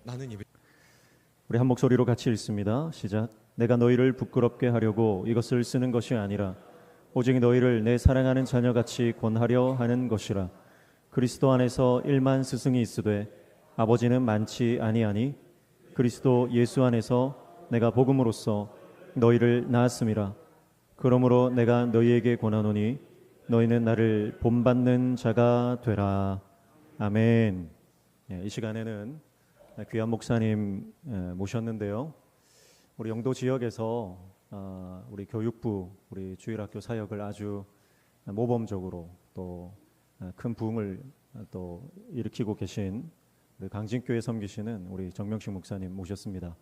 나는 예배. 우리 한 목소리로 같이 읽습니다. 시작. 내가 너희를 부끄럽게 하려고 이것을 쓰는 것이 아니라 오직 너희를 내 사랑하는 자녀같이 권하려 하는 것이라. 그리스도 안에서 1만 스승이 있으되 아버지는 많지 아니하니 그리스도 예수 안에서 내가 복음으로써 너희를 낳았음이라. 그러므로 내가 너희에게 권하노니 너희는 나를 본받는 자가 되라. 아멘. 이 시간에는 귀한 목사님 모셨는데요. 우리 영도 지역에서 우리 교육부, 우리 주일학교 사역을 아주 모범적으로 또 큰 부흥을 또 일으키고 계신 우리 강진교회 섬기시는 우리 정명식 목사님 모셨습니다.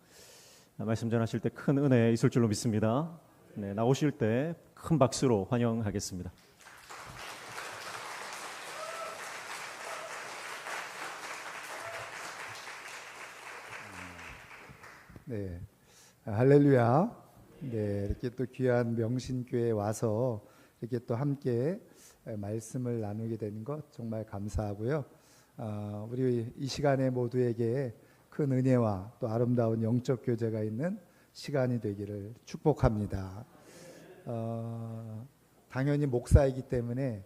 말씀 전하실 때 큰 은혜 있을 줄로 믿습니다. 네, 나오실 때 큰 박수로 환영하겠습니다. 네, 할렐루야. 네, 이렇게 또 귀한 명신교회에 와서 이렇게 또 함께 말씀을 나누게 되는 것 정말 감사하고요. 우리 이 시간에 모두에게 큰 은혜와 또 아름다운 영적 교제가 있는 시간이 되기를 축복합니다. 당연히 목사이기 때문에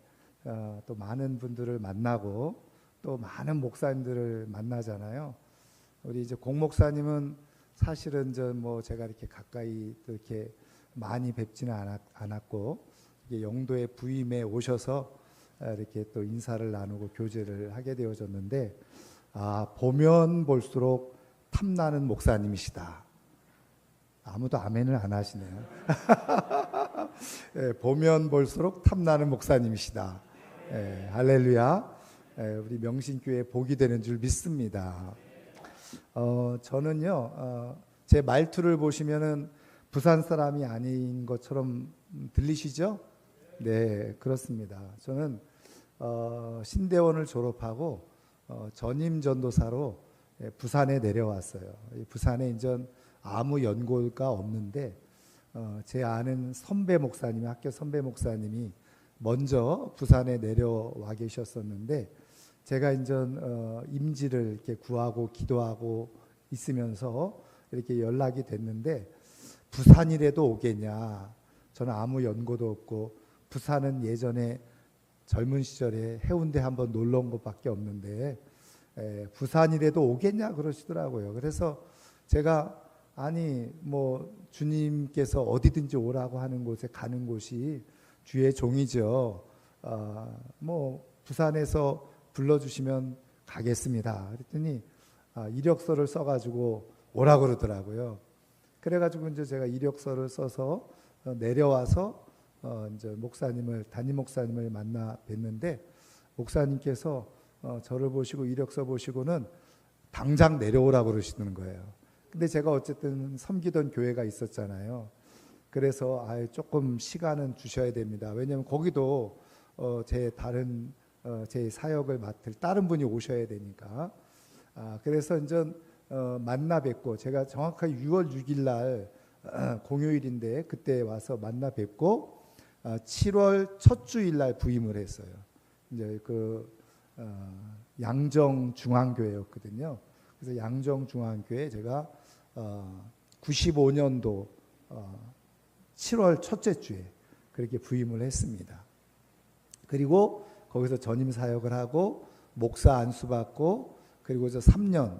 또 많은 분들을 만나고 또 많은 목사님들을 만나잖아요. 우리 이제 공 목사님은 사실은 뭐 제가 이렇게 가까이 또 이렇게 많이 뵙지는 않았고 영도의 부임에 오셔서 이렇게 또 인사를 나누고 교제를 하게 되어졌는데 보면 볼수록 탐나는 목사님이시다. 아무도 아멘을 안 하시네요. 예, 보면 볼수록 탐나는 목사님이시다. 예, 할렐루야. 우리 명신교회 복이 되는 줄 믿습니다. 저는요, 제 말투를 보시면은 부산 사람이 아닌 것처럼 들리시죠? 네, 그렇습니다. 저는 신대원을 졸업하고 전임 전도사로 부산에 내려왔어요. 부산에 이제 아무 연고가 없는데 제 아는 선배 목사님이 학교 선배 목사님이 먼저 부산에 내려와 계셨었는데 제가 이제 임지를 이렇게 구하고 기도하고 있으면서 이렇게 연락이 됐는데 부산이라도 오겠냐? 저는 아무 연고도 없고 부산은 예전에 젊은 시절에 해운대 한번 놀러 온 것밖에 없는데 부산이라도 오겠냐 그러시더라고요. 그래서 제가 아니 뭐 주님께서 어디든지 오라고 하는 곳에 가는 곳이 주의 종이죠. 뭐 부산에서 불러주시면 가겠습니다. 그랬더니 이력서를 써가지고 오라 그러더라고요. 그래가지고 이제 제가 이력서를 써서 내려와서 이제 담임 목사님을 만나 뵀는데 목사님께서 저를 보시고 이력서 보시고는 당장 내려오라 그러시는 거예요. 근데 제가 어쨌든 섬기던 교회가 있었잖아요. 그래서 조금 시간은 주셔야 됩니다. 왜냐하면 거기도 제 사역을 맡을 다른 분이 오셔야 되니까. 그래서 이제 만나 뵙고 제가 정확하게 6월 6일 날 공휴일인데 그때 와서 만나 뵙고 7월 첫 주일 날 부임을 했어요. 이제 양정 중앙교회였거든요. 그래서 양정 중앙교회 제가 95년도 7월 첫째 주에 그렇게 부임을 했습니다. 그리고 거기서 전임 사역을 하고 목사 안수 받고 그리고 3년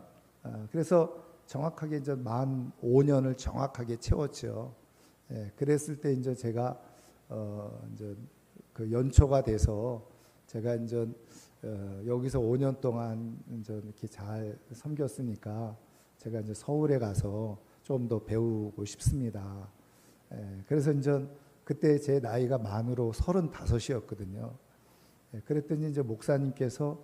그래서 정확하게 이제 만 5년을 정확하게 채웠죠. 예, 그랬을 때 이제 제가 이제 그 연초가 돼서 제가 이제 여기서 5년 동안 이제 이렇게 잘 섬겼으니까 제가 이제 서울에 가서 좀 더 배우고 싶습니다. 예, 그래서 이제 그때 제 나이가 만으로 35이었거든요. 예, 그랬더니 이제 목사님께서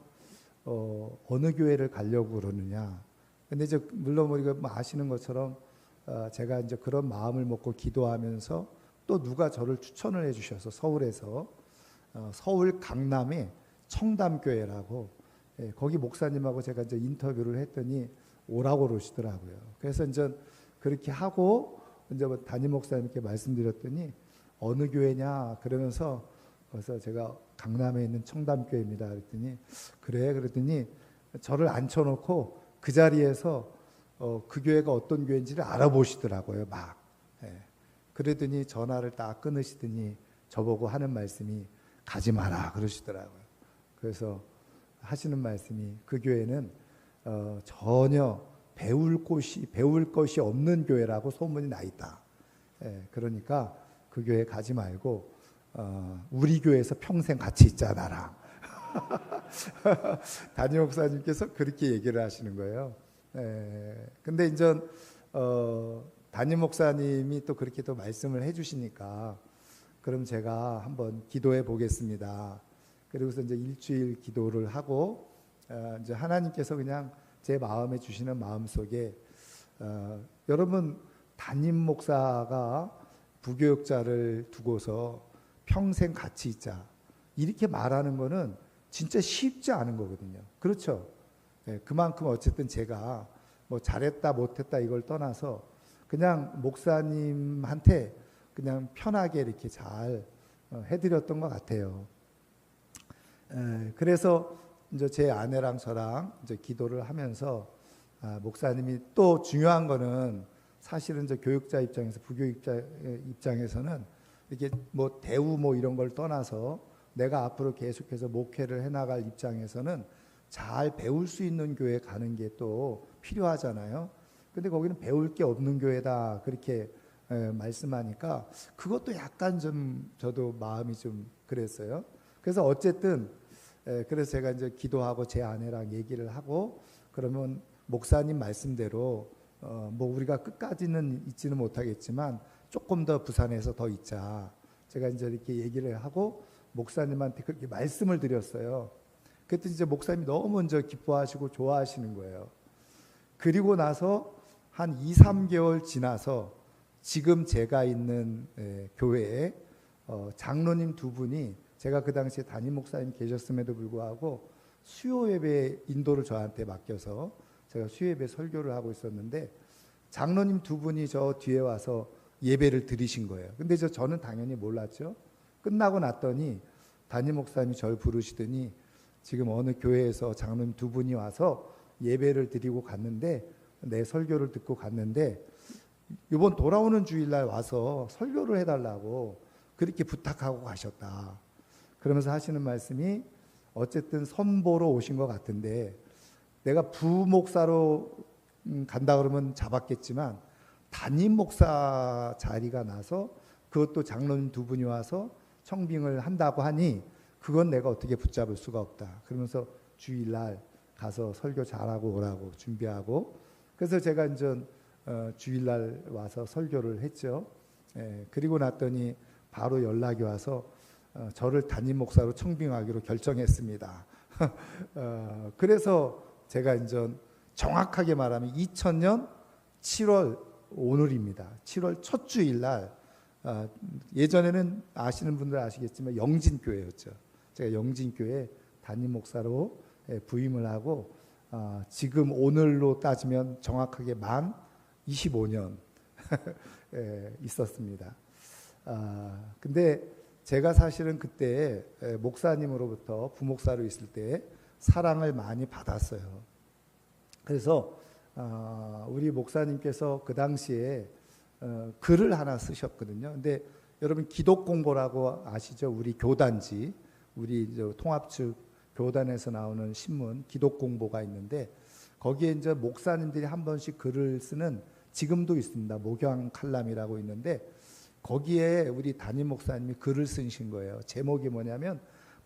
어느 교회를 가려고 그러느냐. 근데 이제 물론 우리가 아시는 것처럼 제가 이제 그런 마음을 먹고 기도하면서 또 누가 저를 추천을 해주셔서 서울에서 서울 강남에 청담교회라고 거기 목사님하고 제가 이제 인터뷰를 했더니 오라고 그러시더라고요. 그래서 이제 그렇게 하고 이제 담임 목사님께 말씀드렸더니 어느 교회냐 그러면서 그래서 제가 강남에 있는 청담교회입니다. 그랬더니 그래 그랬더니 저를 앉혀놓고 그 자리에서 그 교회가 어떤 교회인지를 알아보시더라고요. 막. 예. 그러더니 전화를 딱 끊으시더니 저보고 하는 말씀이 가지 마라 그러시더라고요. 그래서 하시는 말씀이 그 교회는 전혀 배울 것이 없는 교회라고 소문이 나 있다. 예. 그러니까 그 교회 가지 말고 우리 교회에서 평생 같이 있자 나랑. 담임 목사님께서 그렇게 얘기를 하시는 거예요. 근데 이제 담임 목사님이 또 그렇게 또 말씀을 해주시니까 그럼 제가 한번 기도해 보겠습니다. 그리고서 이제 일주일 기도를 하고 이제 하나님께서 그냥 제 마음에 주시는 마음 속에 여러분 담임 목사가 부교육자를 두고서 평생 같이 있자 이렇게 말하는 거는 진짜 쉽지 않은 거거든요. 그렇죠? 그만큼 어쨌든 제가 뭐 잘했다 못했다 이걸 떠나서 그냥 목사님한테 그냥 편하게 이렇게 잘 해드렸던 것 같아요. 그래서 이제 제 아내랑 저랑 이제 기도를 하면서 목사님이 또 중요한 거는 사실은 이제 교육자 입장에서 부교육자 입장에서는 이렇게 뭐 대우 뭐 이런 걸 떠나서 내가 앞으로 계속해서 목회를 해나갈 입장에서는 잘 배울 수 있는 교회 가는 게 또 필요하잖아요. 근데 거기는 배울 게 없는 교회다 그렇게 말씀하니까 그것도 약간 좀 저도 마음이 좀 그랬어요. 그래서 어쨌든 그래서 제가 이제 기도하고 제 아내랑 얘기를 하고 그러면 목사님 말씀대로 뭐 우리가 끝까지는 있지는 못하겠지만 조금 더 부산에서 더 있자. 제가 이제 이렇게 얘기를 하고 목사님한테 그렇게 말씀을 드렸어요. 그랬더니 이제 목사님이 너무 먼저 기뻐하시고 좋아하시는 거예요. 그리고 나서 한 2, 3개월 지나서 지금 제가 있는 교회에 장로님 두 분이 제가 그 당시에 담임 목사님 계셨음에도 불구하고 수요 예배 인도를 저한테 맡겨서 제가 수요 예배 설교를 하고 있었는데 장로님 두 분이 저 뒤에 와서 예배를 드리신 거예요. 근데 저는 당연히 몰랐죠. 끝나고 났더니 담임 목사님이 저를 부르시더니 지금 어느 교회에서 장로님 두 분이 와서 예배를 드리고 갔는데 내 설교를 듣고 갔는데 이번 돌아오는 주일날 와서 설교를 해달라고 그렇게 부탁하고 가셨다. 그러면서 하시는 말씀이 어쨌든 선보러 오신 것 같은데 내가 부목사로 간다 그러면 잡았겠지만 담임 목사 자리가 나서 그것도 장로님 두 분이 와서 청빙을 한다고 하니 그건 내가 어떻게 붙잡을 수가 없다. 그러면서 주일날 가서 설교 잘하고 오라고 준비하고 그래서 제가 이제 주일날 와서 설교를 했죠. 그리고 났더니 바로 연락이 와서 저를 담임 목사로 청빙하기로 결정했습니다. 그래서 제가 이제 정확하게 말하면 2000년 7월 오늘입니다. 7월 첫 주일날 예전에는 아시는 분들 아시겠지만 영진교회였죠. 제가 영진교회 담임 목사로 부임을 하고 지금 오늘로 따지면 정확하게 만 25년 있었습니다. 근데 제가 사실은 그때 목사님으로부터 부목사로 있을 때 사랑을 많이 받았어요. 그래서 우리 목사님께서 그 당시에 글을 하나 쓰셨거든요. 근데 여러분 기독공보라고 아시죠? 우리 교단지, 우리 통합 측 교단에서 나오는 신문 기독공보가 있는데 거기에 이제 목사님들이 한 번씩 글을 쓰는 지금도 있습니다. 목양 칼럼이라고 있는데 거기에 우리 담임 목사님이 글을 쓰신 거예요. 제목이 뭐냐면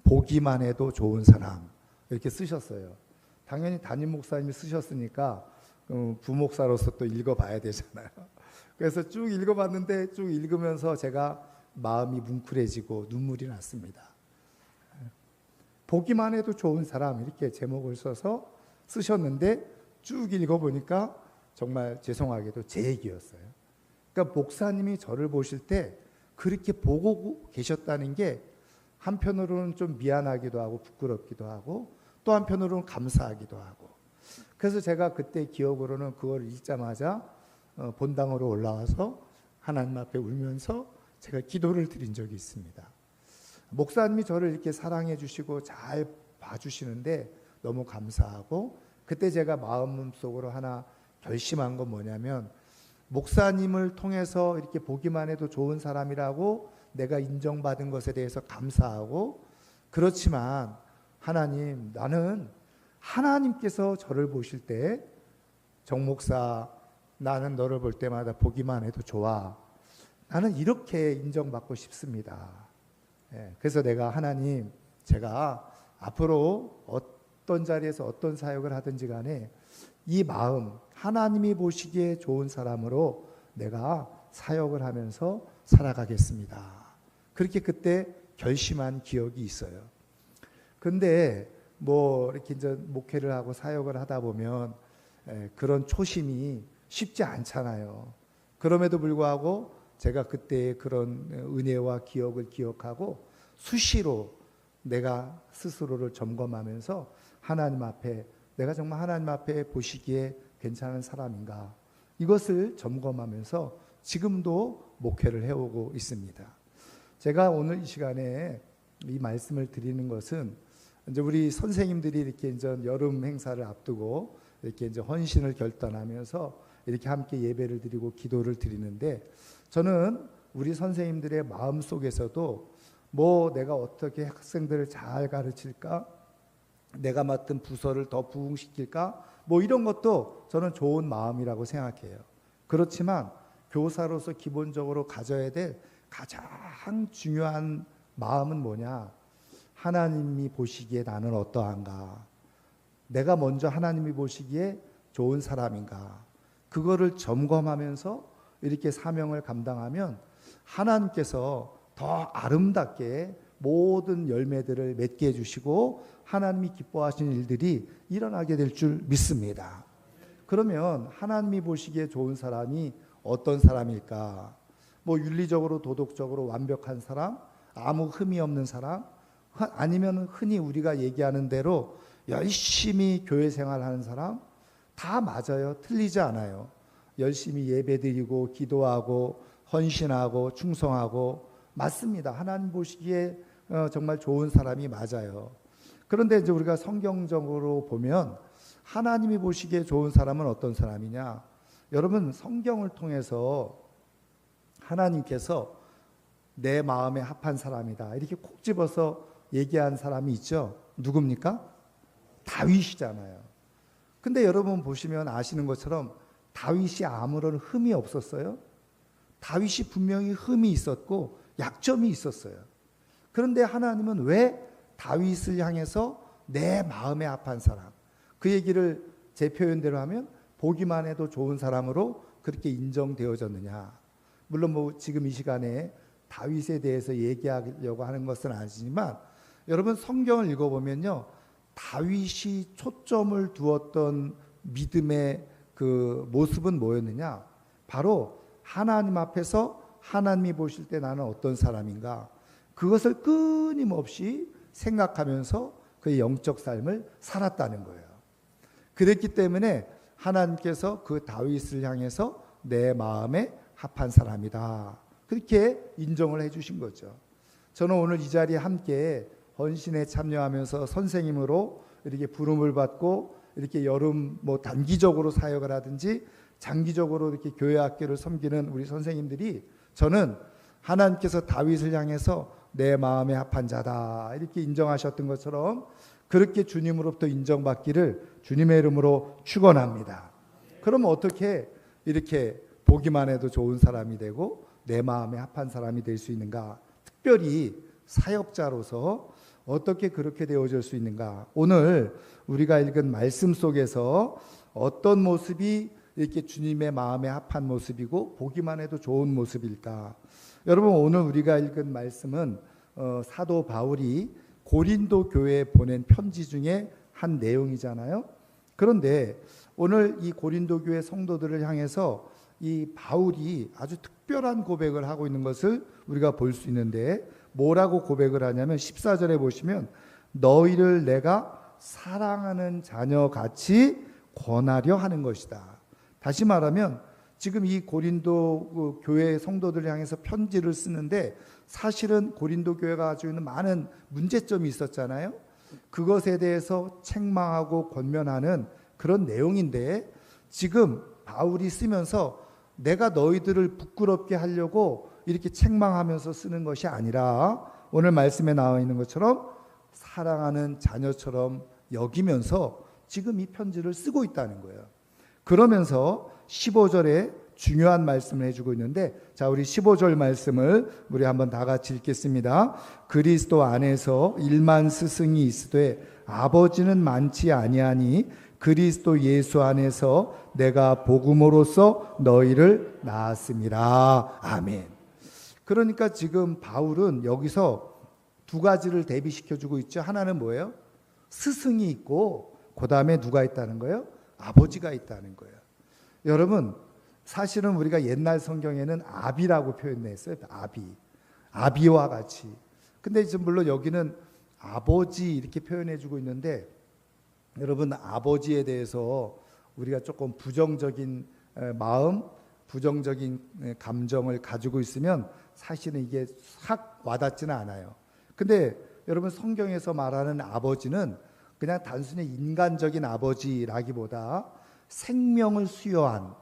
보기만 해도 좋은 사람 이렇게 쓰셨어요. 당연히 담임 목사님이 쓰셨으니까 부목사로서 또 읽어봐야 되잖아요. 그래서 쭉 읽어봤는데 쭉 읽으면서 제가 마음이 뭉클해지고 눈물이 났습니다. 보기만 해도 좋은 사람 이렇게 제목을 써서 쓰셨는데 쭉 읽어보니까 정말 죄송하게도 제 얘기였어요. 그러니까 목사님이 저를 보실 때 그렇게 보고 계셨다는 게 한편으로는 좀 미안하기도 하고 부끄럽기도 하고 또 한편으로는 감사하기도 하고 그래서 제가 그때 기억으로는 그걸 읽자마자 본당으로 올라와서 하나님 앞에 울면서 제가 기도를 드린 적이 있습니다. 목사님이 저를 이렇게 사랑해 주시고 잘 봐주시는데 너무 감사하고 그때 제가 마음속으로 하나 결심한 건 뭐냐면 목사님을 통해서 이렇게 보기만 해도 좋은 사람이라고 내가 인정받은 것에 대해서 감사하고, 그렇지만 하나님, 나는 하나님께서 저를 보실 때 정 목사, 나는 너를 볼 때마다 보기만 해도 좋아. 나는 이렇게 인정받고 싶습니다. 그래서 내가 하나님, 제가 앞으로 어떤 자리에서 어떤 사역을 하든지 간에 이 마음, 하나님이 보시기에 좋은 사람으로 내가 사역을 하면서 살아가겠습니다. 그렇게 그때 결심한 기억이 있어요. 근데 뭐 이렇게 이제 목회를 하고 사역을 하다 보면 그런 초심이 쉽지 않잖아요. 그럼에도 불구하고 제가 그때의 그런 은혜와 기억을 기억하고 수시로 내가 스스로를 점검하면서 하나님 앞에, 내가 정말 하나님 앞에 보시기에 괜찮은 사람인가, 이것을 점검하면서 지금도 목회를 해오고 있습니다. 제가 오늘 이 시간에 이 말씀을 드리는 것은 이제 우리 선생님들이 이렇게 이제 여름 행사를 앞두고 이렇게 이제 헌신을 결단하면서 이렇게 함께 예배를 드리고 기도를 드리는데, 저는 우리 선생님들의 마음 속에서도 뭐 내가 어떻게 학생들을 잘 가르칠까, 내가 맡은 부서를 더 부흥시킬까, 뭐 이런 것도 저는 좋은 마음이라고 생각해요. 그렇지만 교사로서 기본적으로 가져야 될 가장 중요한 마음은 뭐냐, 하나님이 보시기에 나는 어떠한가, 내가 먼저 하나님이 보시기에 좋은 사람인가, 그거를 점검하면서 이렇게 사명을 감당하면 하나님께서 더 아름답게 모든 열매들을 맺게 해주시고 하나님이 기뻐하시는 일들이 일어나게 될 줄 믿습니다. 그러면 하나님이 보시기에 좋은 사람이 어떤 사람일까? 뭐 윤리적으로 도덕적으로 완벽한 사람, 아무 흠이 없는 사람, 아니면 흔히 우리가 얘기하는 대로 열심히 교회 생활하는 사람, 다 맞아요. 틀리지 않아요. 열심히 예배드리고 기도하고 헌신하고 충성하고 맞습니다. 하나님 보시기에 정말 좋은 사람이 맞아요. 그런데 이제 우리가 성경적으로 보면 하나님이 보시기에 좋은 사람은 어떤 사람이냐? 여러분, 성경을 통해서 하나님께서 내 마음에 합한 사람이다, 이렇게 콕 집어서 얘기한 사람이 있죠. 누굽니까? 다윗이잖아요. 근데 여러분 보시면 아시는 것처럼 다윗이 아무런 흠이 없었어요. 다윗이 분명히 흠이 있었고 약점이 있었어요. 그런데 하나님은 왜 다윗을 향해서 내 마음에 합한 사람, 그 얘기를 제 표현대로 하면 보기만 해도 좋은 사람으로 그렇게 인정되어졌느냐. 물론 뭐 지금 이 시간에 다윗에 대해서 얘기하려고 하는 것은 아니지만, 여러분 성경을 읽어보면요, 다윗이 초점을 두었던 믿음의 그 모습은 뭐였느냐? 바로 하나님 앞에서 하나님이 보실 때 나는 어떤 사람인가, 그것을 끊임없이 생각하면서 그의 영적 삶을 살았다는 거예요. 그랬기 때문에 하나님께서 그 다윗을 향해서 내 마음에 합한 사람이다, 그렇게 인정을 해주신 거죠. 저는 오늘 이 자리에 함께 헌신에 참여하면서 선생님으로 이렇게 부름을 받고 이렇게 여름 뭐 단기적으로 사역을 하든지 장기적으로 이렇게 교회 학교를 섬기는 우리 선생님들이, 저는 하나님께서 다윗을 향해서 내 마음에 합한 자다, 이렇게 인정하셨던 것처럼 그렇게 주님으로부터 인정받기를 주님의 이름으로 축원합니다. 그러면 어떻게 이렇게 보기만 해도 좋은 사람이 되고 내 마음에 합한 사람이 될 수 있는가? 특별히 사역자로서 어떻게 그렇게 되어질 수 있는가? 오늘 우리가 읽은 말씀 속에서 어떤 모습이 이렇게 주님의 마음에 합한 모습이고 보기만 해도 좋은 모습일까? 여러분, 오늘 우리가 읽은 말씀은 사도 바울이 고린도 교회에 보낸 편지 중에 한 내용이잖아요. 그런데 오늘 이 고린도 교회 성도들을 향해서 이 바울이 아주 특별한 고백을 하고 있는 것을 우리가 볼 수 있는데, 뭐라고 고백을 하냐면 14절에 보시면 너희를 내가 사랑하는 자녀같이 권하려 하는 것이다. 다시 말하면 지금 이 고린도 교회 성도들을 향해서 편지를 쓰는데, 사실은 고린도 교회가 가지고 있는 많은 문제점이 있었잖아요. 그것에 대해서 책망하고 권면하는 그런 내용인데, 지금 바울이 쓰면서 내가 너희들을 부끄럽게 하려고 이렇게 책망하면서 쓰는 것이 아니라 오늘 말씀에 나와 있는 것처럼 사랑하는 자녀처럼 여기면서 지금 이 편지를 쓰고 있다는 거예요. 그러면서 15절에 중요한 말씀을 해주고 있는데, 자, 우리 15절 말씀을 우리 한번 다 같이 읽겠습니다. 그리스도 안에서 일만 스승이 있으되 아버지는 많지 아니하니 그리스도 예수 안에서 내가 복음으로써 너희를 낳았음이라. 아멘. 그러니까 지금 바울은 여기서 두 가지를 대비시켜주고 있죠. 하나는 뭐예요? 스승이 있고 그 다음에 누가 있다는 거예요? 아버지가 있다는 거예요. 여러분, 사실은 우리가 옛날 성경에는 아비라고 표현했어요. 아비와 같이. 근데 이제 물론 여기는 아버지 이렇게 표현해주고 있는데, 여러분, 아버지에 대해서 우리가 조금 부정적인 마음, 부정적인 감정을 가지고 있으면 사실은 이게 확 와닿지는 않아요. 근데 여러분, 성경에서 말하는 아버지는 그냥 단순히 인간적인 아버지라기보다 생명을 수여한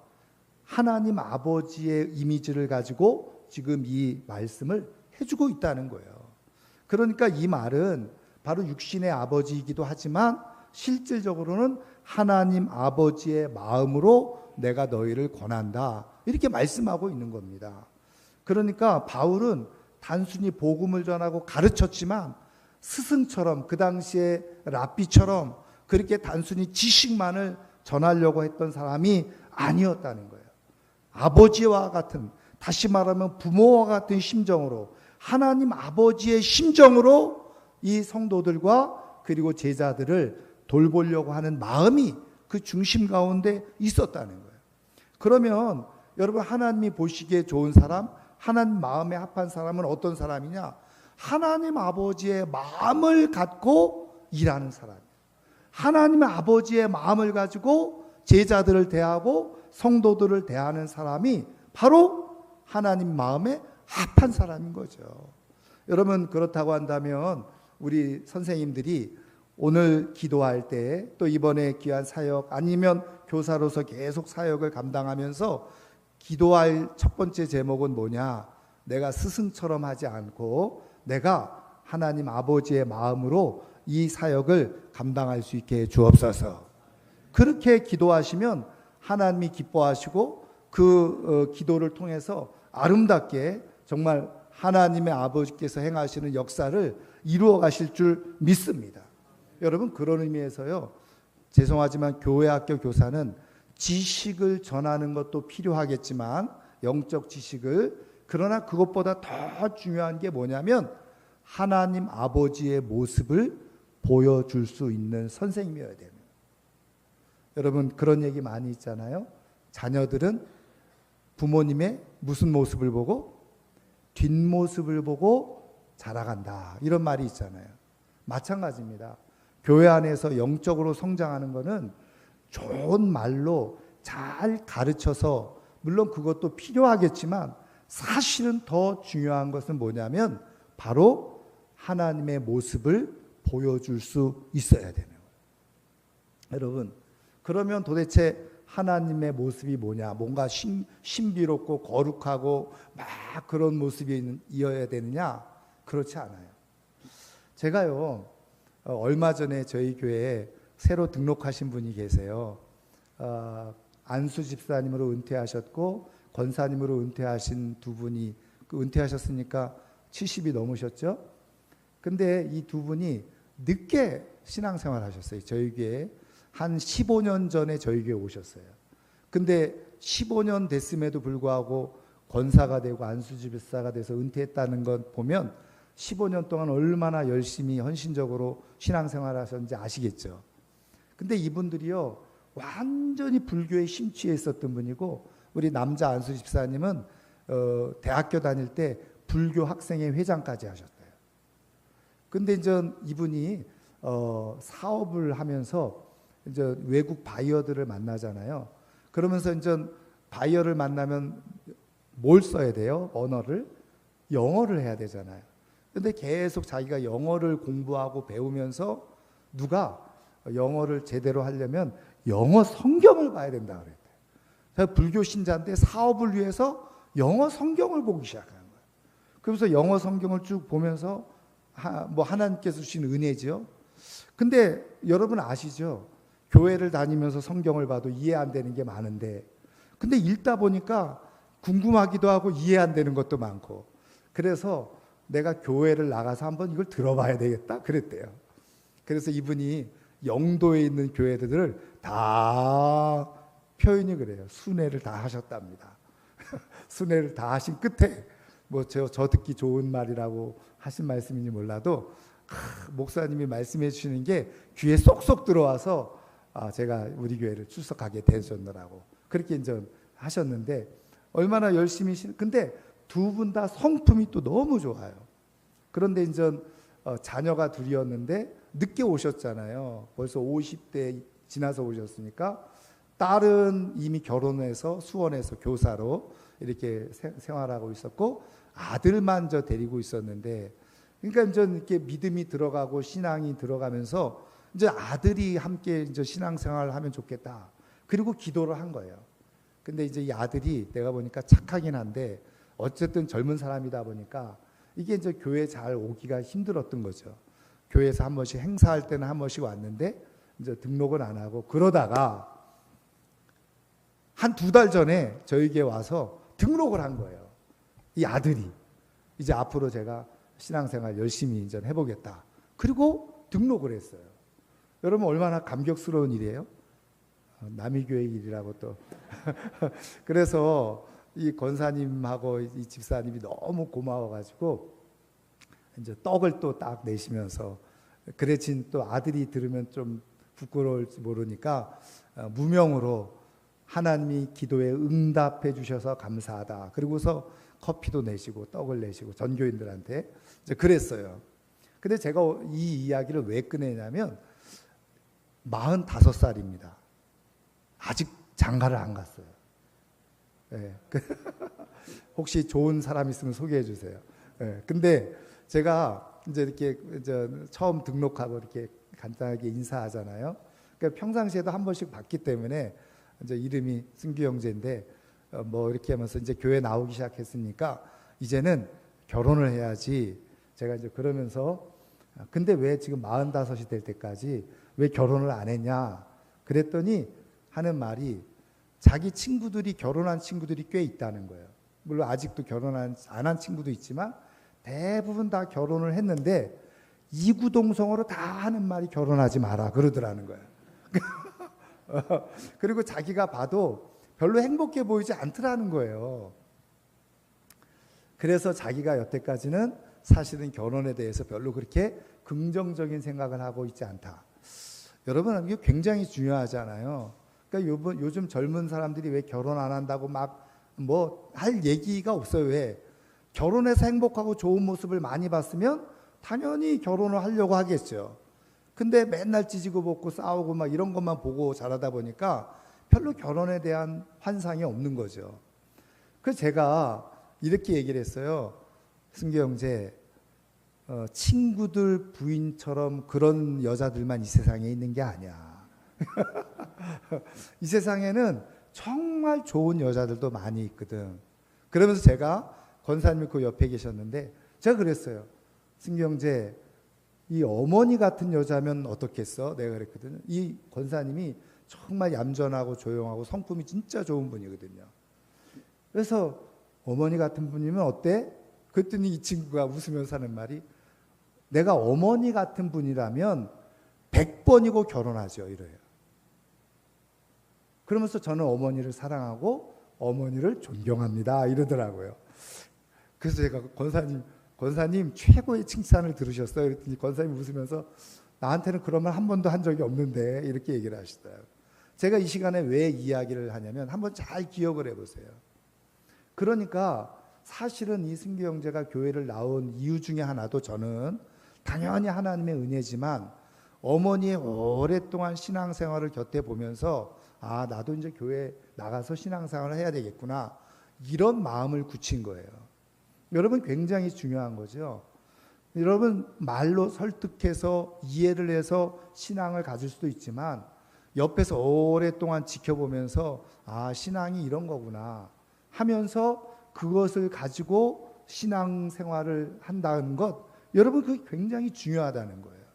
하나님 아버지의 이미지를 가지고 지금 이 말씀을 해주고 있다는 거예요. 그러니까 이 말은 바로 육신의 아버지이기도 하지만 실질적으로는 하나님 아버지의 마음으로 내가 너희를 권한다, 이렇게 말씀하고 있는 겁니다. 그러니까 바울은 단순히 복음을 전하고 가르쳤지만 스승처럼, 그 당시에 랍비처럼 그렇게 단순히 지식만을 전하려고 했던 사람이 아니었다는 거예요. 아버지와 같은, 다시 말하면 부모와 같은 심정으로, 하나님 아버지의 심정으로 이 성도들과 그리고 제자들을 돌보려고 하는 마음이 그 중심 가운데 있었다는 거예요. 그러면 여러분, 하나님이 보시기에 좋은 사람, 하나님 마음에 합한 사람은 어떤 사람이냐? 하나님 아버지의 마음을 갖고 일하는 사람이에요. 하나님 아버지의 마음을 가지고 제자들을 대하고 성도들을 대하는 사람이 바로 하나님 마음에 합한 사람인 거죠. 여러분, 그렇다고 한다면 우리 선생님들이 오늘 기도할 때, 또 이번에 귀한 사역, 아니면 교사로서 계속 사역을 감당하면서 기도할 첫 번째 제목은 뭐냐? 내가 스승처럼 하지 않고 내가 하나님 아버지의 마음으로 이 사역을 감당할 수 있게 해 주옵소서. 그렇게 기도하시면 하나님이 기뻐하시고 그 기도를 통해서 아름답게 정말 하나님의 아버지께서 행하시는 역사를 이루어 가실 줄 믿습니다. 여러분, 그런 의미에서요, 죄송하지만 교회 학교 교사는 지식을 전하는 것도 필요하겠지만, 영적 지식을, 그러나 그것보다 더 중요한 게 뭐냐면 하나님 아버지의 모습을 보여줄 수 있는 선생님이어야 됩니다. 여러분, 그런 얘기 많이 있잖아요. 자녀들은 부모님의 무슨 모습을 보고? 뒷모습을 보고 자라간다, 이런 말이 있잖아요. 마찬가지입니다. 교회 안에서 영적으로 성장하는 것은 좋은 말로 잘 가르쳐서, 물론 그것도 필요하겠지만 사실은 더 중요한 것은 뭐냐면 바로 하나님의 모습을 보여줄 수 있어야 되는 거예요. 여러분, 그러면 도대체 하나님의 모습이 뭐냐? 뭔가 신비롭고 거룩하고 막 그런 모습이어야 되느냐? 그렇지 않아요. 제가요, 얼마 전에 저희 교회에 새로 등록하신 분이 계세요. 안수 집사님으로 은퇴하셨고 권사님으로 은퇴하신 두 분이, 은퇴하셨으니까 70이 넘으셨죠. 근데 이 두 분이 늦게 신앙생활 하셨어요. 저희 교회에 한 15년 전에 저희 교회에 오셨어요. 근데 15년 됐음에도 불구하고 권사가 되고 안수 집사가 돼서 은퇴했다는 것 보면 15년 동안 얼마나 열심히 헌신적으로 신앙생활 하셨는지 아시겠죠. 근데 이분들이요, 완전히 불교에 심취해 있었던 분이고, 우리 남자 안수 집사님은 대학교 다닐 때 불교 학생회 회장까지 하셨대요. 근데 이제 이분이 사업을 하면서 이제 외국 바이어들을 만나잖아요. 그러면서 이제 바이어를 만나면 뭘 써야 돼요? 언어를? 영어를 해야 되잖아요. 근데 계속 자기가 영어를 공부하고 배우면서 누가 영어를 제대로 하려면 영어 성경을 봐야 된다 그랬대요. 제가 불교 신자인데 사업을 위해서 영어 성경을 보기 시작한 거예요. 그러면서 영어 성경을 쭉 보면서 하나님께서 주신 은혜죠. 근데 여러분 아시죠? 교회를 다니면서 성경을 봐도 이해 안 되는 게 많은데, 근데 읽다 보니까 궁금하기도 하고 이해 안 되는 것도 많고, 그래서 내가 교회를 나가서 한번 이걸 들어봐야 되겠다 그랬대요. 그래서 이분이 영도에 있는 교회들을 다 표현이 그래요. 순회를 다 하셨답니다. 순회를 다 하신 끝에 저 듣기 좋은 말이라고 하신 말씀인지 몰라도 목사님이 말씀해 주시는 게 귀에 쏙쏙 들어와서 제가 우리 교회를 출석하게 되셨더라고. 그렇게 이제 하셨는데 얼마나 열심히 근데 두 분 다 성품이 또 너무 좋아요. 그런데 이제 자녀가 둘이었는데 늦게 오셨잖아요. 벌써 50대 지나서 오셨으니까 딸은 이미 결혼해서 수원에서 교사로 이렇게 생활하고 있었고 아들만 데리고 있었는데, 그러니까 이제 이렇게 믿음이 들어가고 신앙이 들어가면서 이제 아들이 함께 이제 신앙생활을 하면 좋겠다. 그리고 기도를 한 거예요. 근데 이제 이 아들이 내가 보니까 착하긴 한데 어쨌든 젊은 사람이다 보니까 이게 이제 교회 잘 오기가 힘들었던 거죠. 교회에서 한 번씩 행사할 때는 한 번씩 왔는데 이제 등록은 안 하고, 그러다가 한 2달 전에 저에게 와서 등록을 한 거예요. 이 아들이 이제 앞으로 제가 신앙생활 열심히 이제 해보겠다. 그리고 등록을 했어요. 여러분 얼마나 감격스러운 일이에요? 남의 교회 일이라고 또. 그래서 이 권사님하고 이 집사님이 너무 고마워가지고 이제 떡을 또 딱 내시면서, 그래진 또 아들이 들으면 좀 부끄러울지 모르니까 무명으로 하나님이 기도에 응답해 주셔서 감사하다. 그리고서 커피도 내시고 떡을 내시고 전교인들한테 이제 그랬어요. 근데 제가 이 이야기를 왜 꺼내냐면 45살입니다. 아직 장가를 안 갔어요. 네. 혹시 좋은 사람 있으면 소개해 주세요. 네. 근데 제가 이제 이렇게 처음 등록하고 이렇게 간단하게 인사하잖아요. 그러니까 평상시에도 한 번씩 봤기 때문에 이제 이름이 승규 형제인데 이렇게 하면서 이제 교회 나오기 시작했으니까 이제는 결혼을 해야지. 제가 이제 그러면서 근데 왜 지금 45이 될 때까지 왜 결혼을 안 했냐 그랬더니 하는 말이 자기 친구들이 결혼한 친구들이 꽤 있다는 거예요. 물론 아직도 결혼 안 한 친구도 있지만 대부분 다 결혼을 했는데 이구동성으로 다 하는 말이 결혼하지 마라 그러더라는 거예요. 그리고 자기가 봐도 별로 행복해 보이지 않더라는 거예요. 그래서 자기가 여태까지는 사실은 결혼에 대해서 별로 그렇게 긍정적인 생각을 하고 있지 않다. 여러분 이게 굉장히 중요하잖아요. 그러니까 요즘 젊은 사람들이 왜 결혼 안 한다고 막 할 얘기가 없어요. 왜? 결혼해서 행복하고 좋은 모습을 많이 봤으면 당연히 결혼을 하려고 하겠죠. 근데 맨날 찢고 볶고 싸우고 막 이런 것만 보고 자라다 보니까 별로 결혼에 대한 환상이 없는 거죠. 그래서 제가 이렇게 얘기를 했어요. 승규 형제, 친구들 부인처럼 그런 여자들만 이 세상에 있는 게 아니야. 이 세상에는 정말 좋은 여자들도 많이 있거든. 그러면서 제가 권사님이 그 옆에 계셨는데 제가 그랬어요. 승규 형제, 이 어머니 같은 여자면 어떻겠어? 내가 그랬거든요. 이 권사님이 정말 얌전하고 조용하고 성품이 진짜 좋은 분이거든요. 그래서 어머니 같은 분이면 어때? 그랬더니 이 친구가 웃으면서 하는 말이 내가 어머니 같은 분이라면 100번이고 결혼하죠. 이래요. 그러면서 저는 어머니를 사랑하고 어머니를 존경합니다. 이러더라고요. 그래서 제가 권사님 최고의 칭찬을 들으셨어요. 그랬더니 권사님 웃으면서 나한테는 그런 말 한 번도 한 적이 없는데 이렇게 얘기를 하시더라고요. 제가 이 시간에 왜 이야기를 하냐면 한번 잘 기억을 해보세요. 그러니까 사실은 이 승규 형제가 교회를 나온 이유 중에 하나도 저는 당연히 하나님의 은혜지만 어머니의 오랫동안 신앙생활을 곁에 보면서 나도 이제 교회 나가서 신앙생활을 해야 되겠구나 이런 마음을 굳힌 거예요. 여러분 굉장히 중요한 거죠. 여러분 말로 설득해서 이해를 해서 신앙을 가질 수도 있지만 옆에서 오랫동안 지켜보면서 아, 신앙이 이런 거구나 하면서 그것을 가지고 신앙생활을 한다는 것, 여러분 그게 굉장히 중요하다는 거예요.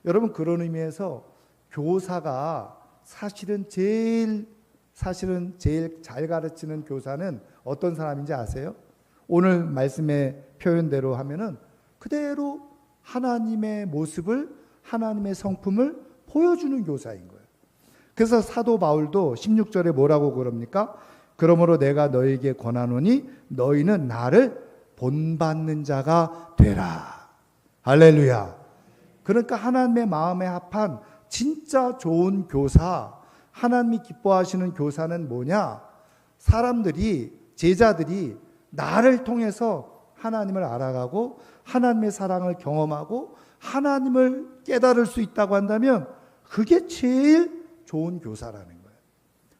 여러분 그런 의미에서 교사가 사실은 제일 잘 가르치는 교사는 어떤 사람인지 아세요? 오늘 말씀의 표현대로 하면은 그대로 하나님의 모습을, 하나님의 성품을 보여주는 교사인 거예요. 그래서 사도 바울도 16절에 뭐라고 그럽니까? 그러므로 내가 너에게 권하노니 너희는 나를 본받는 자가 되라. 할렐루야. 그러니까 하나님의 마음에 합한 진짜 좋은 교사, 하나님이 기뻐하시는 교사는 뭐냐? 사람들이, 제자들이 나를 통해서 하나님을 알아가고 하나님의 사랑을 경험하고 하나님을 깨달을 수 있다고 한다면 그게 제일 좋은 교사라는 거예요.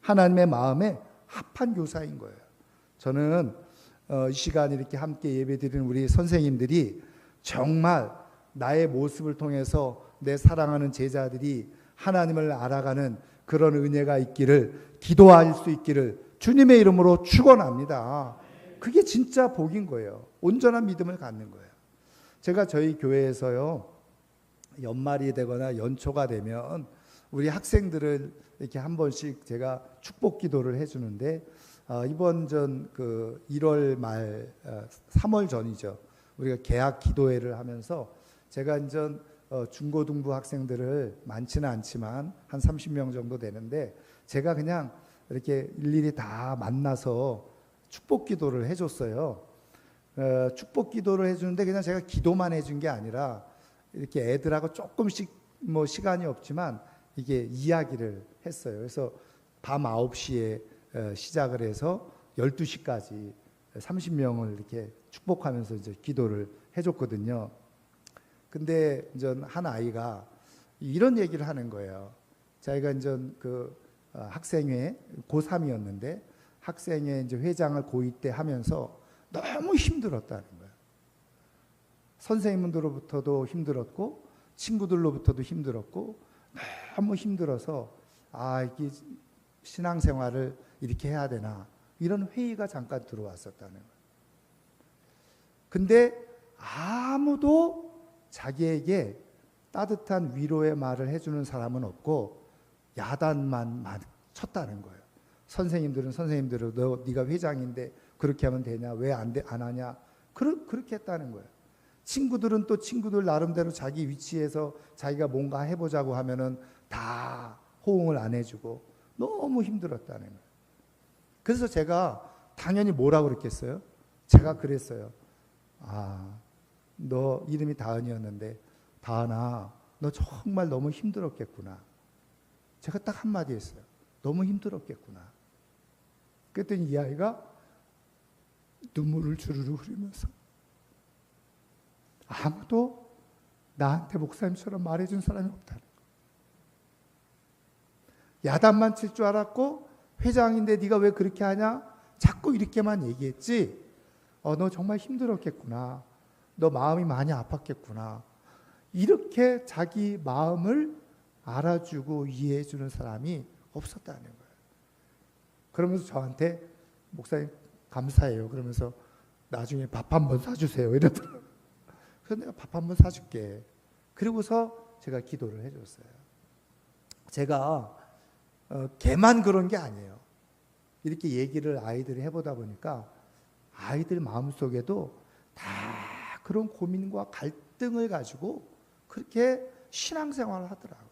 하나님의 마음에 합한 교사인 거예요. 저는 이 시간 이렇게 함께 예배드리는 우리 선생님들이 정말 나의 모습을 통해서 내 사랑하는 제자들이 하나님을 알아가는 그런 은혜가 있기를, 기도할 수 있기를 주님의 이름으로 축원합니다. 그게 진짜 복인 거예요. 온전한 믿음을 갖는 거예요. 제가 저희 교회에서요, 연말이 되거나 연초가 되면 우리 학생들을 이렇게 한 번씩 제가 축복 기도를 해주는데, 이번 전 그 1월 말 3월 전이죠. 우리가 개학 기도회를 하면서 제가 이제 중고등부 학생들을 많지는 않지만 한 30명 정도 되는데 제가 그냥 이렇게 일일이 다 만나서 축복 기도를 해줬어요. 축복 기도를 해주는데 그냥 제가 기도만 해준 게 아니라 이렇게 애들하고 조금씩 뭐 시간이 없지만 이게 이야기를 했어요. 그래서 밤 9시에 시작을 해서 12시까지 30명을 이렇게 축복하면서 이제 기도를 해줬거든요. 근데 이제 한 아이가 이런 얘기를 하는 거예요. 자기가 이제 그 학생회 고3이었는데 학생회 이제 회장을 고2 때 하면서 너무 힘들었다는 거예요. 선생님들로부터도 힘들었고 친구들로부터도 힘들었고 너무 힘들어서 아, 이게 신앙생활을 이렇게 해야 되나 이런 회의가 잠깐 들어왔었다는 거예요. 근데 아무도 자기에게 따뜻한 위로의 말을 해주는 사람은 없고 야단만 쳤다는 거예요. 선생님들은 선생님들로 네가 회장인데 그렇게 하면 되냐? 왜 안 하냐? 그렇게 했다는 거예요. 친구들은 또 친구들 나름대로 자기 위치에서 자기가 뭔가 해보자고 하면은 다 호응을 안 해주고 너무 힘들었다는 거예요. 그래서 제가 당연히 뭐라고 그랬겠어요? 제가 그랬어요. 아, 너 이름이 다은이었는데 다은아, 너 정말 너무 힘들었겠구나. 제가 딱 한마디 했어요. 너무 힘들었겠구나. 그랬더니 이 아이가 눈물을 주르르 흐리면서 아무도 나한테 목사님처럼 말해준 사람이 없다는 거예요. 야단만 칠 줄 알았고 회장인데 네가 왜 그렇게 하냐? 자꾸 이렇게만 얘기했지. 너 정말 힘들었겠구나. 너 마음이 많이 아팠겠구나. 이렇게 자기 마음을 알아주고 이해해 주는 사람이 없었다는 거예요. 그러면서 저한테 목사님 감사해요. 그러면서 나중에 밥 한번 사주세요. 이러더라고요. 그래서 내가 밥 한번 사줄게. 그리고서 제가 기도를 해줬어요. 제가 걔만 그런 게 아니에요. 이렇게 얘기를 아이들이 해보다 보니까 아이들 마음속에도 다 그런 고민과 갈등을 가지고 그렇게 신앙생활을 하더라고요.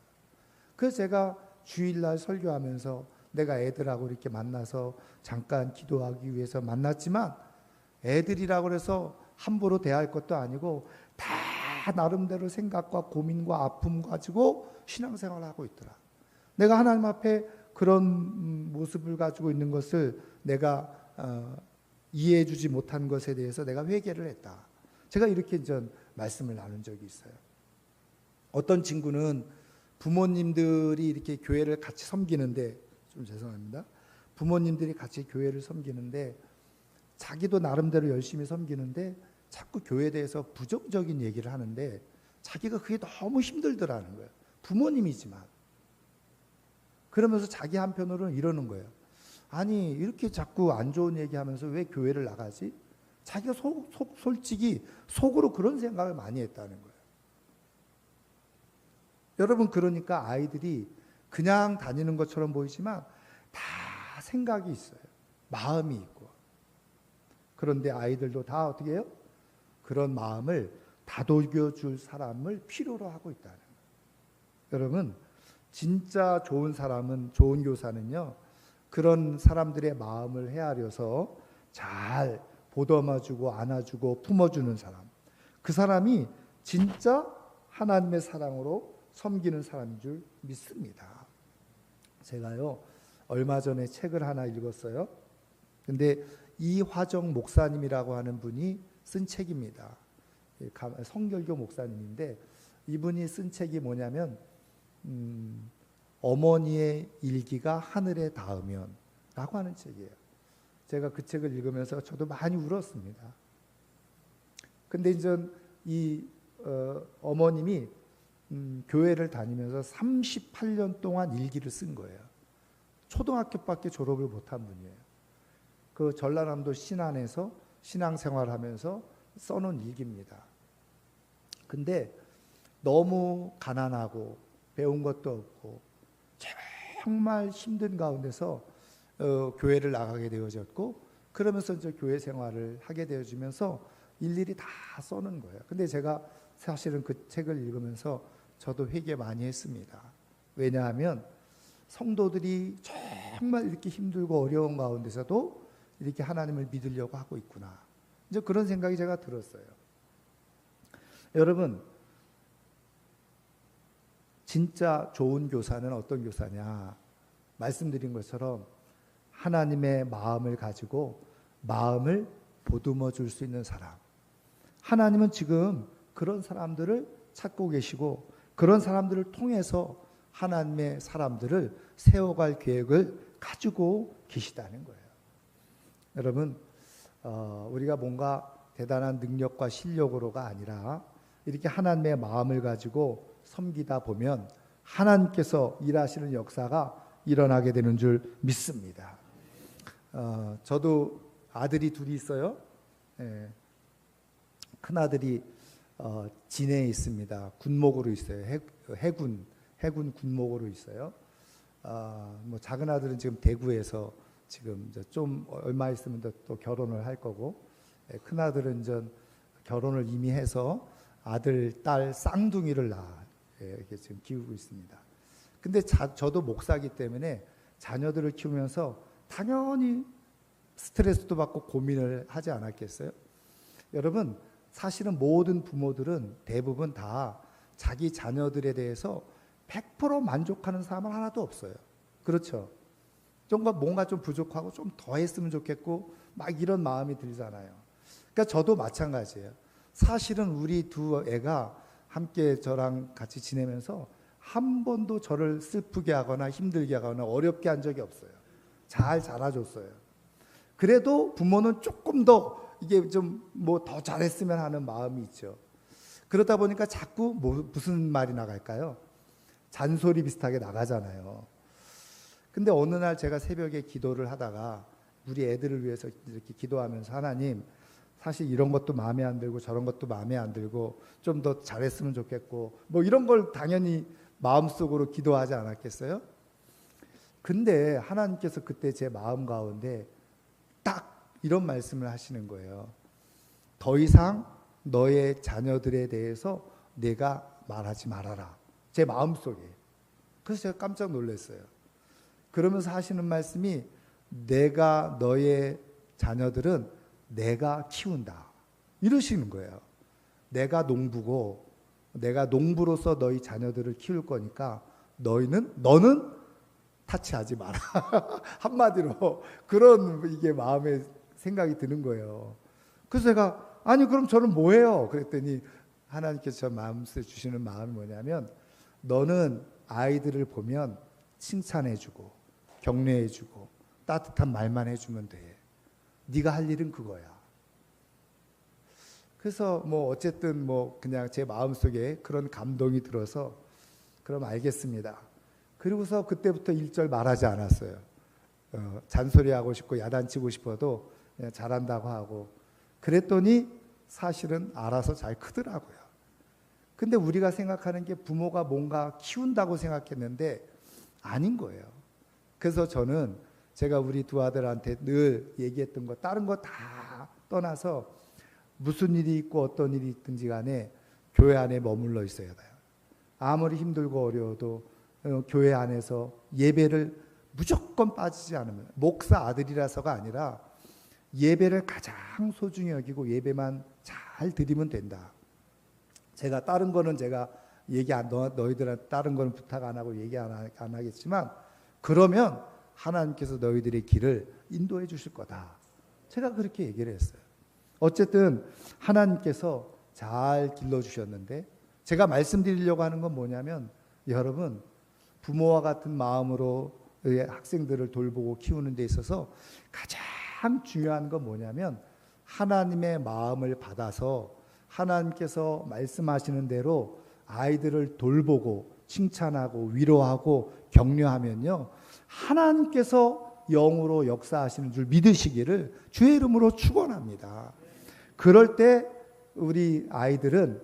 그래서 제가 주일날 설교하면서 내가 애들하고 이렇게 만나서 잠깐 기도하기 위해서 만났지만 애들이라고 해서 함부로 대할 것도 아니고 다 나름대로 생각과 고민과 아픔 가지고 신앙생활을 하고 있더라. 내가 하나님 앞에 그런 모습을 가지고 있는 것을 내가 이해해 주지 못한 것에 대해서 내가 회개를 했다. 제가 이렇게 전 말씀을 나눈 적이 있어요. 어떤 친구는 부모님들이 이렇게 교회를 같이 섬기는데, 좀 죄송합니다. 부모님들이 같이 교회를 섬기는데 자기도 나름대로 열심히 섬기는데 자꾸 교회에 대해서 부정적인 얘기를 하는데 자기가 그게 너무 힘들더라는 거예요. 부모님이지만. 그러면서 자기 한편으로는 이러는 거예요. 아니 이렇게 자꾸 안 좋은 얘기하면서 왜 교회를 나가지? 자기가 솔직히 속으로 그런 생각을 많이 했다는 거예요. 여러분 그러니까 아이들이 그냥 다니는 것처럼 보이지만 다 생각이 있어요. 마음이 있고. 그런데 아이들도 다 어떻게 해요? 그런 마음을 다독여줄 사람을 필요로 하고 있다는 거예요. 여러분 진짜 좋은 사람은, 좋은 교사는요, 그런 사람들의 마음을 헤아려서 잘 보듬어주고 안아주고 품어주는 사람, 그 사람이 진짜 하나님의 사랑으로 섬기는 사람인 줄 믿습니다. 제가요 얼마 전에 책을 하나 읽었어요. 근데 이화정 목사님이라고 하는 분이 쓴 책입니다. 성결교 목사님인데 이분이 쓴 책이 뭐냐면 어머니의 일기가 하늘에 닿으면 라고 하는 책이에요. 제가 그 책을 읽으면서 저도 많이 울었습니다. 근데 이제 이 어머님이 교회를 다니면서 38년 동안 일기를 쓴 거예요. 초등학교밖에 졸업을 못한 분이에요. 그 전라남도 신안에서 신앙생활하면서 써놓은 일기입니다. 근데 너무 가난하고 배운 것도 없고 정말 힘든 가운데서 교회를 나가게 되어졌고, 그러면서 이제 교회 생활을 하게 되어지면서 일일이 다 써놓은 거예요. 근데 제가 사실은 그 책을 읽으면서 저도 회개 많이 했습니다. 왜냐하면 성도들이 정말 이렇게 힘들고 어려운 가운데서도 이렇게 하나님을 믿으려고 하고 있구나, 이제 그런 생각이 제가 들었어요. 여러분 진짜 좋은 교사는 어떤 교사냐? 말씀드린 것처럼 하나님의 마음을 가지고 마음을 보듬어 줄 수 있는 사람. 하나님은 지금 그런 사람들을 찾고 계시고 그런 사람들을 통해서 하나님의 사람들을 세워갈 계획을 가지고 계시다는 거예요. 여러분 우리가 뭔가 대단한 능력과 실력으로가 아니라 이렇게 하나님의 마음을 가지고 섬기다 보면 하나님께서 일하시는 역사가 일어나게 되는 줄 믿습니다. 저도 아들이 둘이 있어요. 큰 아들이 진해에 있습니다. 군목으로 있어요. 해군 군목으로 있어요. 뭐 작은 아들은 지금 대구에서 지금 좀 얼마 있으면 또 결혼을 할 거고, 큰 아들은 이제 결혼을 이미 해서 아들, 딸 쌍둥이를 이렇게 지금 키우고 있습니다. 근데 저도 목사기 때문에 자녀들을 키우면서 당연히 스트레스도 받고 고민을 하지 않았겠어요? 여러분 사실은 모든 부모들은 대부분 다 자기 자녀들에 대해서 100% 만족하는 사람은 하나도 없어요. 그렇죠? 뭔가 좀 부족하고 좀 더 했으면 좋겠고 막 이런 마음이 들잖아요. 그러니까 저도 마찬가지예요. 사실은 우리 두 애가 함께 저랑 같이 지내면서 한 번도 저를 슬프게 하거나 힘들게 하거나 어렵게 한 적이 없어요. 잘 자라줬어요. 그래도 부모는 조금 더 이게 좀 뭐 더 잘했으면 하는 마음이 있죠. 그러다 보니까 자꾸 무슨 말이 나갈까요? 잔소리 비슷하게 나가잖아요. 근데 어느 날 제가 새벽에 기도를 하다가 우리 애들을 위해서 이렇게 기도하면서, 하나님 사실 이런 것도 마음에 안 들고 저런 것도 마음에 안 들고 좀 더 잘했으면 좋겠고 뭐 이런 걸 당연히 마음속으로 기도하지 않았겠어요? 근데 하나님께서 그때 제 마음 가운데 딱 이런 말씀을 하시는 거예요. 더 이상 너의 자녀들에 대해서 내가 말하지 말아라. 제 마음속에. 그래서 제가 깜짝 놀랐어요. 그러면서 하시는 말씀이, 내가 너의 자녀들은 내가 키운다, 이러시는 거예요. 내가 농부고 내가 농부로서 너희 자녀들을 키울 거니까 너는 타치하지 마라. 한마디로 그런 이게 마음에 생각이 드는 거예요. 그래서 제가 아니 그럼 저는 뭐해요? 그랬더니 하나님께서 저 마음속에 주시는 마음이 뭐냐면, 너는 아이들을 보면 칭찬해주고 격려해주고 따뜻한 말만 해주면 돼. 네가 할 일은 그거야. 그래서 뭐 어쨌든 뭐 그냥 제 마음속에 그런 감동이 들어서 그럼 알겠습니다. 그리고서 그때부터 1절 말하지 않았어요. 잔소리하고 싶고 야단치고 싶어도 그냥 잘한다고 하고 그랬더니 사실은 알아서 잘 크더라고요. 근데 우리가 생각하는 게 부모가 뭔가 키운다고 생각했는데 아닌 거예요. 그래서 저는 제가 우리 두 아들한테 늘 얘기했던 거 다른 거 다 떠나서 무슨 일이 있고 어떤 일이 있든지 간에 교회 안에 머물러 있어야 돼요. 아무리 힘들고 어려워도 교회 안에서 예배를 무조건 빠지지 않으면, 목사 아들이라서가 아니라 예배를 가장 소중히 여기고 예배만 잘 드리면 된다. 제가 다른 거는 제가 너희들한테 다른 거는 부탁 안 하고 얘기 안 하겠지만 그러면 하나님께서 너희들의 길을 인도해 주실 거다. 제가 그렇게 얘기를 했어요. 어쨌든 하나님께서 잘 길러주셨는데 제가 말씀드리려고 하는 건 뭐냐면 여러분 부모와 같은 마음으로 학생들을 돌보고 키우는 데 있어서 가장 중요한 건 뭐냐면 하나님의 마음을 받아서 하나님께서 말씀하시는 대로 아이들을 돌보고 칭찬하고 위로하고 격려하면요 하나님께서 영으로 역사하시는 줄 믿으시기를 주의 이름으로 축원합니다. 그럴 때 우리 아이들은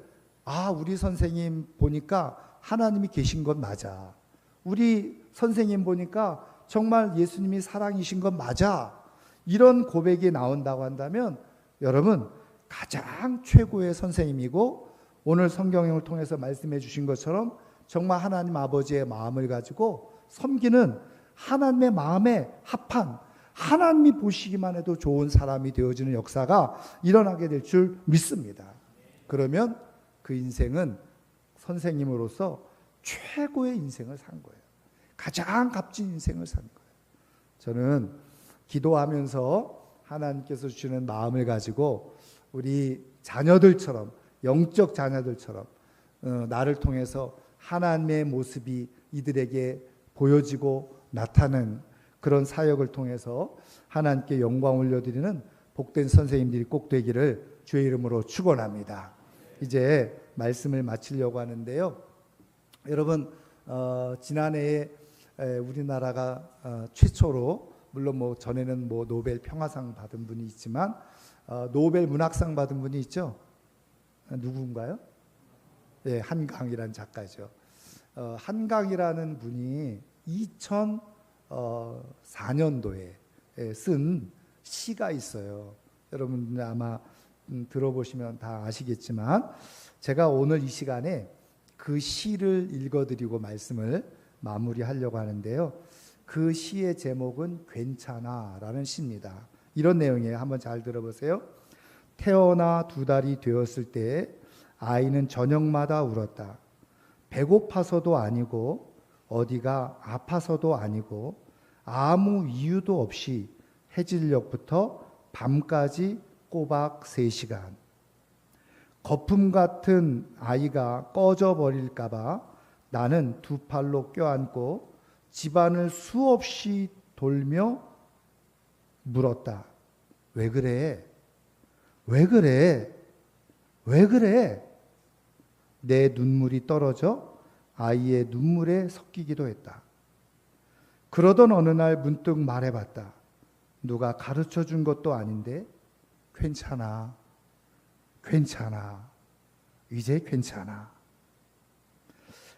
우리 선생님 보니까 하나님이 계신 건 맞아. 우리 선생님 보니까 정말 예수님이 사랑이신 건 맞아. 이런 고백이 나온다고 한다면 여러분 가장 최고의 선생님이고 오늘 성경을 통해서 말씀해 주신 것처럼 정말 하나님 아버지의 마음을 가지고 섬기는 하나님의 마음에 합한 하나님이 보시기만 해도 좋은 사람이 되어지는 역사가 일어나게 될 줄 믿습니다. 그러면 그 인생은 선생님으로서 최고의 인생을 산 거예요. 가장 값진 인생을 산 거예요. 저는 기도하면서 하나님께서 주시는 마음을 가지고 우리 자녀들처럼 영적 자녀들처럼 나를 통해서 하나님의 모습이 이들에게 보여지고 나타나는 그런 사역을 통해서 하나님께 영광 올려드리는 복된 선생님들이 꼭 되기를 주의 이름으로 축원합니다. 이제 말씀을 마치려고 하는데요. 여러분 지난해에 우리나라가 최초로 물론 전에는 노벨 평화상 받은 분이 있지만 노벨 문학상 받은 분이 있죠. 누군가요? 예, 한강이라는 작가죠. 한강이라는 분이 2004년도에 쓴 시가 있어요. 여러분 아마 들어보시면 다 아시겠지만 제가 오늘 이 시간에 그 시를 읽어드리고 말씀을 마무리하려고 하는데요. 그 시의 제목은 괜찮아라는 시입니다. 이런 내용이에요. 한번 잘 들어보세요. 태어나 2달이 되었을 때 아이는 저녁마다 울었다. 배고파서도 아니고 어디가 아파서도 아니고 아무 이유도 없이 해질녘부터 밤까지 꼬박 3시간. 거품 같은 아이가 꺼져버릴까 봐 나는 2팔로 껴안고 집안을 수없이 돌며 물었다. 왜 그래? 왜 그래? 왜 그래? 내 눈물이 떨어져 아이의 눈물에 섞이기도 했다. 그러던 어느 날 문득 말해봤다. 누가 가르쳐 준 것도 아닌데 괜찮아. 괜찮아. 이제 괜찮아.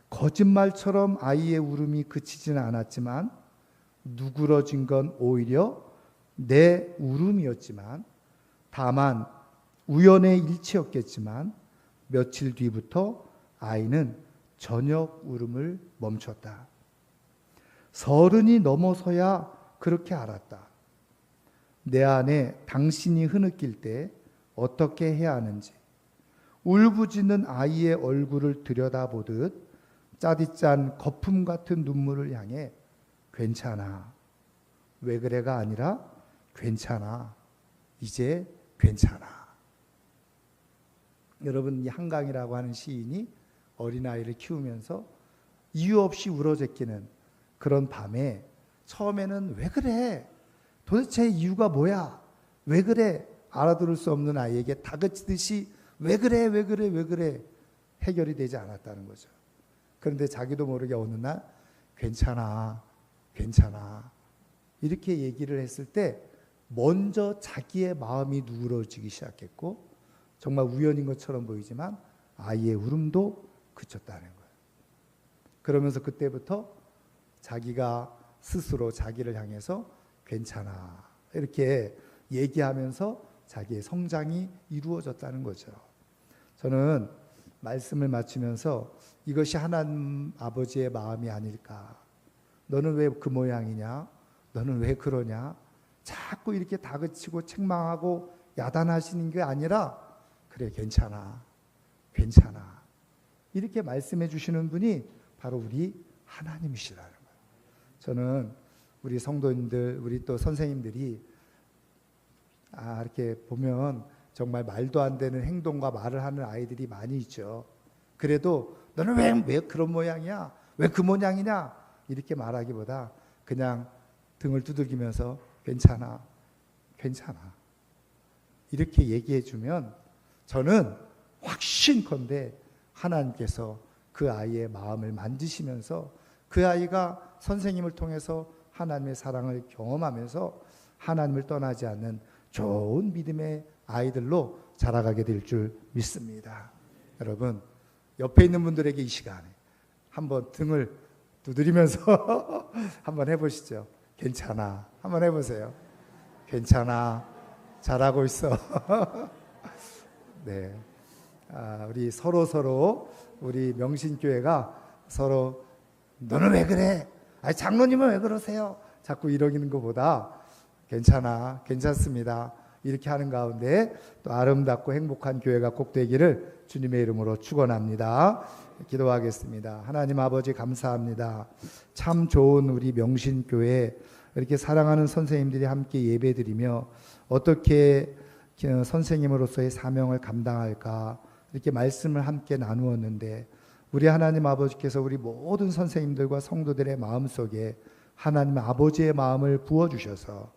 거짓말처럼 아이의 울음이 그치지는 않았지만 누그러진 건 오히려 내 울음이었지만 다만 우연의 일치였겠지만 며칠 뒤부터 아이는 저녁 울음을 멈췄다. 30이 넘어서야 그렇게 알았다. 내 안에 당신이 흐느낄 때 어떻게 해야 하는지 울부짖는 아이의 얼굴을 들여다보듯 짜디짠 거품 같은 눈물을 향해 괜찮아. 왜 그래가 아니라 괜찮아. 이제 괜찮아. 여러분 이 한강이라고 하는 시인이 어린아이를 키우면서 이유 없이 울어제끼는 그런 밤에 처음에는 왜 그래? 도대체 이유가 뭐야? 왜 그래? 알아들을 수 없는 아이에게 다그치듯이 왜 그래? 왜 그래? 왜 그래? 해결이 되지 않았다는 거죠. 그런데 자기도 모르게 어느 날 괜찮아, 괜찮아. 이렇게 얘기를 했을 때 먼저 자기의 마음이 누그러지기 시작했고 정말 우연인 것처럼 보이지만 아이의 울음도 그쳤다는 거예요. 그러면서 그때부터 자기가 스스로 자기를 향해서 괜찮아 이렇게 얘기하면서 자기의 성장이 이루어졌다는 거죠. 저는 말씀을 마치면서 이것이 하나님 아버지의 마음이 아닐까. 너는 왜 그 모양이냐? 너는 왜 그러냐? 자꾸 이렇게 다그치고 책망하고 야단하시는 게 아니라 그래 괜찮아, 괜찮아 이렇게 말씀해 주시는 분이 바로 우리 하나님이시라는 거예요. 저는 우리 성도님들, 우리 또 선생님들이 이렇게 보면 정말 말도 안 되는 행동과 말을 하는 아이들이 많이 있죠. 그래도 너는 왜 그런 모양이야? 왜 그 모양이냐? 이렇게 말하기보다 그냥 등을 두들기면서 괜찮아, 괜찮아 이렇게 얘기해 주면 저는 확신컨대 하나님께서 그 아이의 마음을 만지시면서 그 아이가 선생님을 통해서 하나님의 사랑을 경험하면서 하나님을 떠나지 않는 좋은 믿음의 아이들로 자라가게 될 줄 믿습니다. 여러분, 옆에 있는 분들에게 이 시간에 한번 등을 두드리면서 한번 해보시죠. 괜찮아. 한번 해보세요. 괜찮아. 잘하고 있어. 네. 우리 서로 우리 명신교회가 서로 너는 왜 그래? 장로님은 왜 그러세요? 자꾸 이러는 것보다 괜찮아, 괜찮습니다. 이렇게 하는 가운데 또 아름답고 행복한 교회가 꼭 되기를 주님의 이름으로 축원합니다. 기도하겠습니다. 하나님 아버지 감사합니다. 참 좋은 우리 명신교회 이렇게 사랑하는 선생님들이 함께 예배드리며 어떻게 선생님으로서의 사명을 감당할까 이렇게 말씀을 함께 나누었는데 우리 하나님 아버지께서 우리 모든 선생님들과 성도들의 마음속에 하나님 아버지의 마음을 부어주셔서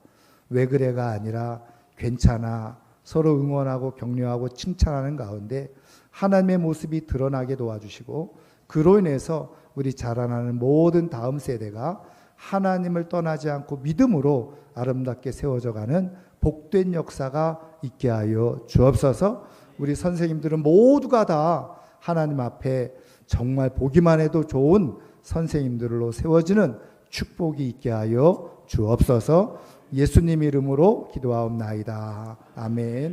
왜 그래가 아니라 괜찮아 서로 응원하고 격려하고 칭찬하는 가운데 하나님의 모습이 드러나게 도와주시고 그로 인해서 우리 자라나는 모든 다음 세대가 하나님을 떠나지 않고 믿음으로 아름답게 세워져가는 복된 역사가 있게 하여 주옵소서. 우리 선생님들은 모두가 다 하나님 앞에 정말 보기만 해도 좋은 선생님들로 세워지는 축복이 있게 하여 주옵소서. 예수님 이름으로 기도하옵나이다. 아멘.